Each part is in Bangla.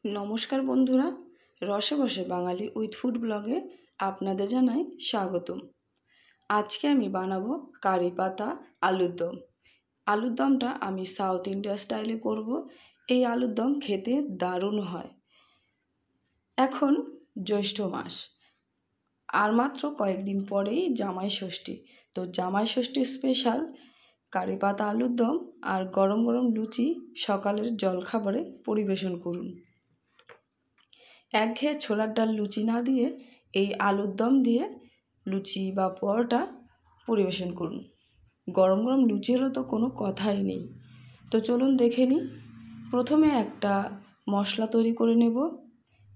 নমস্কার বন্ধুরা, রসে বসে বাঙালি উইথ ফুড ব্লগে আপনাদের জানাই স্বাগতম। আজকে আমি বানাবো কারি পাতা আলুর দম। আলুর দমটা আমি সাউথ ইন্ডিয়া স্টাইলে করব। এই আলুর দম খেতে দারুণ হয়। এখন জ্যৈষ্ঠ মাস, আর মাত্র কয়েকদিন পরেই জামাই ষষ্ঠী। তো জামাই ষষ্ঠী স্পেশাল কারি পাতা আলুর দম আর গরম গরম লুচি সকালের জলখাবারে পরিবেশন করুন। একঘেয়ে ছোলার ডাল লুচি না দিয়ে এই আলুর দম দিয়ে লুচি বা পরোটা পরিবেশন করুন। গরম গরম লুচি হলে তো কোনো কথাই নেই। তো চলুন দেখে নিই। প্রথমে একটা মশলা তৈরি করে নেব।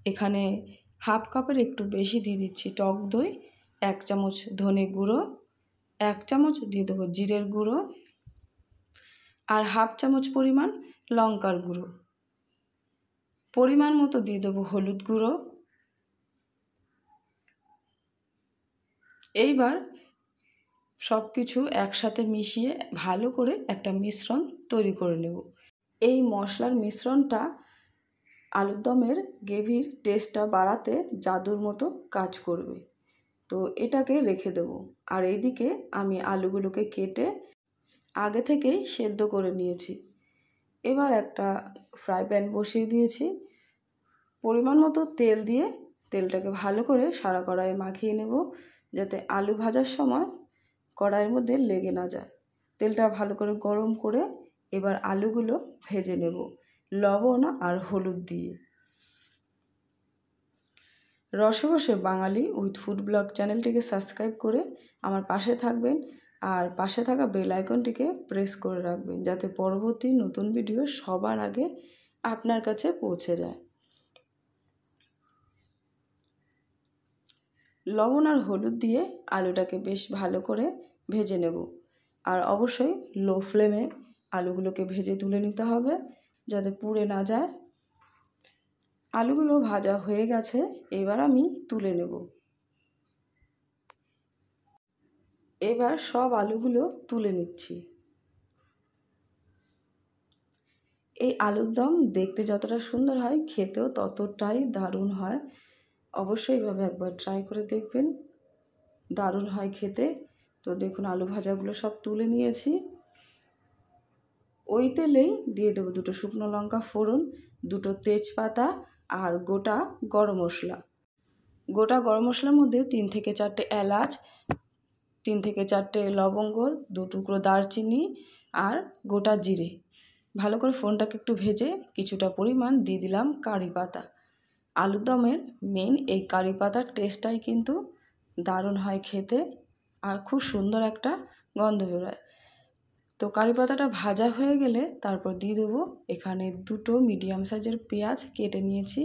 এখানে হাফ কাপের একটু বেশি দিয়ে দিচ্ছি টক দই, 1 চামচ ধনে গুঁড়ো, 1 চামচ দিয়ে দেবো জিরের গুঁড়ো, আর হাফ চামচ পরিমাণ লঙ্কার গুঁড়ো, পরিমাণ মতো দিয়ে দেবো হলুদ গুঁড়ো। এইবার সব কিছু একসাথে মিশিয়ে ভালো করে একটা মিশ্রণ তৈরি করে নেব। এই মশলার মিশ্রণটা আলুর দমের গ্রেভির টেস্টটা বাড়াতে জাদুর মতো কাজ করবে। তো এটাকে রেখে দেব। আর এইদিকে আমি আলুগুলোকে কেটে আগে থেকেই সেদ্ধ করে নিয়েছি। এবার একটা ফ্রাই প্যান বসিয়ে দিয়েছি। পরিমাণ মতো তেল দিয়ে তেলটাকে ভালো করে সারা কড়াইয়ে মাখিয়ে নেব, যাতে আলু ভাজার সময় কড়াইয়ের মধ্যে লেগে না যায়। তেলটা ভালো করে গরম করে এবার আলুগুলো ভেজে নেব লবণ আর হলুদ দিয়ে। রসে বসে বাঙালি উইথ ফুড ব্লগ চ্যানেলটিকে সাবস্ক্রাইব করে আমার পাশে থাকবেন, আর পাশে থাকা বেল আইকনটিকে প্রেস করে রাখবেন, যাতে পরবর্তী নতুন ভিডিও সবার আগে আপনার কাছে পৌঁছে যায়। লবণ আর হলুদ দিয়ে আলুটাকে বেশ ভালো করে ভেজে নেব। আর অবশ্যই লো ফ্লেমে আলুগুলোকে ভেজে তুলে নিতে হবে, যাতে পুড়ে না যায়। আলুগুলো ভাজা হয়ে গেছে, এবার আমি তুলে নেব। এবার সব আলুগুলো তুলে নিচ্ছি। এই আলুর দম দেখতে যতটা সুন্দর হয়, খেতেও ততটাই দারুণ হয়। অবশ্যই এইভাবে একবার ট্রাই করে দেখবেন, দারুণ হয় খেতে। তো দেখুন আলু ভাজাগুলো সব তুলে নিয়েছি। ওই তেলেই দিয়ে দেবো 2 শুকনো লঙ্কা ফোড়ন, 2 তেজপাতা আর গোটা গরম মশলা। গোটা গরম মশলার মধ্যে 3 থেকে 4টে এলাচ, 3 থেকে 4টে লবঙ্গ, 2 টুকরো দারচিনি আর গোটা জিরে। ভালো করে ফোড়নটাকে একটু ভেজে কিছুটা পরিমাণ দিয়ে দিলাম কারি পাতা। আলুর দমের মেন এই কারি পাতার টেস্টটাই কিন্তু দারুণ হয় খেতে, আর খুব সুন্দর একটা গন্ধ বেরোয়। তো কারি পাতাটা ভাজা হয়ে গেলে তারপর দিয়ে দেবো এখানে 2 মিডিয়াম সাইজের পেঁয়াজ কেটে নিয়েছি।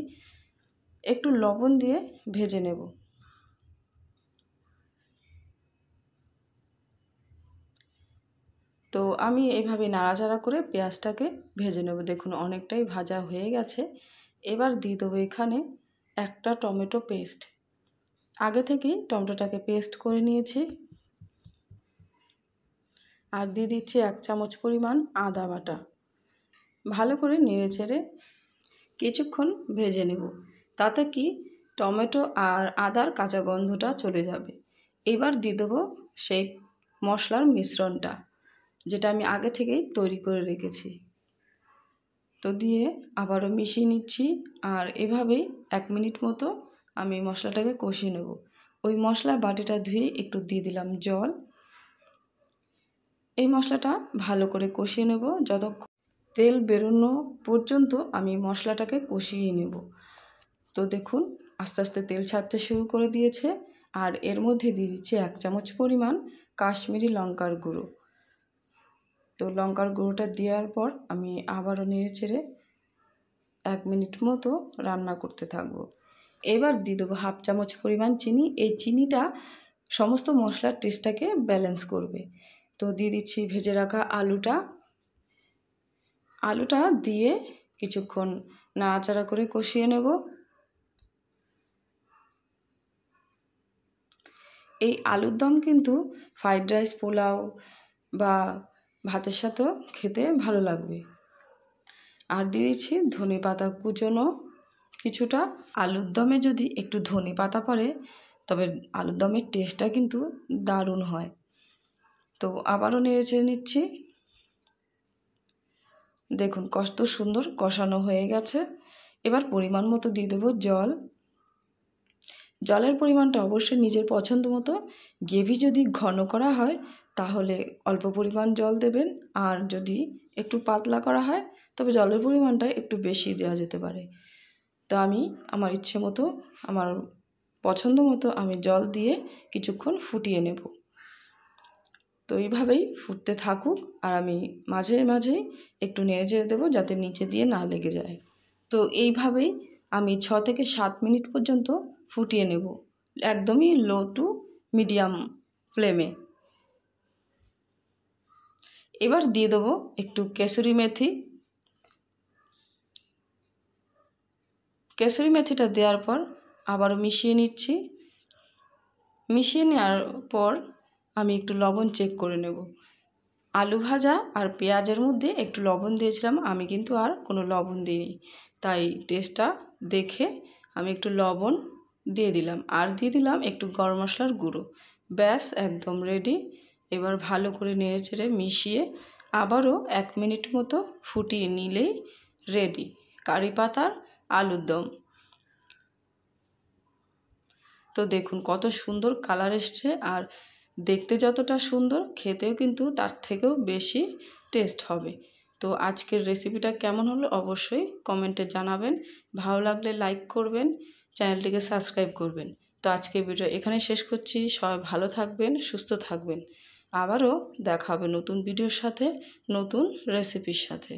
একটু লবণ দিয়ে ভেজে নেব। তো আমি এইভাবে নাড়াচাড়া করে পেঁয়াজটাকে ভেজে নেব। দেখুন অনেকটাই ভাজা হয়ে গেছে। এবার দিয়ে দেবো এখানে একটা টমেটো পেস্ট। আগে থেকেই টমেটোটাকে পেস্ট করে নিয়েছি। আর দিয়ে দিচ্ছি 1 চামচ পরিমাণ আদা বাটা। ভালো করে নেড়ে চেড়ে কিছুক্ষণ ভেজে নেব, তাতে কি টমেটো আর আদার কাঁচা গন্ধটা চলে যাবে। এবার দিয়ে দেবো সেই মশলার মিশ্রণটা, যেটা আমি আগে থেকেই তৈরি করে রেখেছি। তো দিয়ে আবারও মিশিয়ে নিচ্ছি। আর এভাবেই 1 মিনিট মতো আমি মশলাটাকে কষিয়ে নেব। ওই মশলার বাটিটা ধুয়ে একটু দিয়ে দিলাম জল। এই মশলাটা ভালো করে কষিয়ে নেব, যতক্ষণ তেল বেরোনো পর্যন্ত আমি মশলাটাকে কষিয়ে নেব। তো দেখুন আস্তে আস্তে তেল ছাড়তে শুরু করে দিয়েছে। আর এর মধ্যে দিয়ে দিচ্ছি 1 চামচ পরিমাণ কাশ্মীরি লঙ্কার গুঁড়ো। তো লঙ্কার গুঁড়োটা দেওয়ার পর আমি আবারও নেড়ে চেড়ে 1 মিনিট মতো রান্না করতে থাকবো। এবার দিয়ে দেবো হাফ চামচ পরিমাণ চিনি। এই চিনিটা সমস্ত মশলার টেস্টটাকে ব্যালেন্স করবে। তো দিয়ে দিচ্ছি ভেজে রাখা আলুটা দিয়ে কিছুক্ষণ নাড়াচাড়া করে কষিয়ে নেব। এই আলুর দম কিন্তু ফ্রাইড রাইস, পোলাও বা ভাতের সাথেও খেতে ভালো লাগবে। আর দিয়ে দিচ্ছি ধনে পাতা কুচোনো। কিছুটা আলুর দমে যদি একটু ধনে পাতা পড়ে তবে আলুর দমের টেস্টটা কিন্তু দারুণ হয়। তো আবারও নেড়ে চেড়ে নিচ্ছি। দেখুন কত সুন্দর কষানো হয়ে গেছে। এবার পরিমাণ মতো দিয়ে দেবো জল। জলের পরিমাণটা অবশ্যই নিজের পছন্দ মতো। গ্রেভি যদি ঘন করা হয় তাহলে অল্প পরিমাণ জল দেবেন, আর যদি একটু পাতলা করা হয় তবে জলের পরিমাণটা একটু বেশি দেওয়া যেতে পারে। তো আমি আমার ইচ্ছে মতো, আমার পছন্দ মতো আমি জল দিয়ে কিছুক্ষণ ফুটিয়ে নেব। তো এইভাবেই ফুটতে থাকুক, আর আমি মাঝে মাঝেই একটু নেড়ে চেড়ে দেবো যাতে নিচে দিয়ে না লেগে যায়। তো এইভাবেই আমি 6 থেকে 7 মিনিট পর্যন্ত ফুটিয়ে নেব, একদমই লো টু মিডিয়াম ফ্লেমে। এবার দিয়ে দেবো একটু কেসুরি মেথি। কেসুরি মেথিটা দেওয়ার পর আবারও মিশিয়ে নিচ্ছি। মিশিয়ে নেওয়ার পর আমি একটু লবণ চেক করে নেব। আলু ভাজা আর পেঁয়াজের মধ্যে একটু লবণ দিয়েছিলাম, আমি কিন্তু আর কোনো লবণ দিইনি, তাই টেস্টটা দেখে আমি একটু লবণ দিয়ে দিলাম, আর দিয়ে দিলাম একটু গরম মশলার গুঁড়ো। ব্যাস একদম রেডি। এবার ভালো করে নেড়ে চেড়ে মিশিয়ে আবারও 1 মিনিট মতো ফুটিয়ে নিলেই রেডি কারি পাতার আলুর দম। তো দেখুন কত সুন্দর কালার এসছে, আর দেখতে যতটা সুন্দর খেতেও কিন্তু তার থেকেও বেশি টেস্ট হবে। তো আজকের রেসিপিটা কেমন হলো অবশ্যই কমেন্টে জানাবেন। ভালো লাগলে লাইক করবেন, চ্যানেলটিকে সাবস্ক্রাইব করবেন। তো আজকের ভিডিও এখানে শেষ করছি। সবাই ভালো থাকবেন, সুস্থ থাকবেন। আবারও দেখা হবে নতুন ভিডিওর সাথে, নতুন রেসিপির সাথে।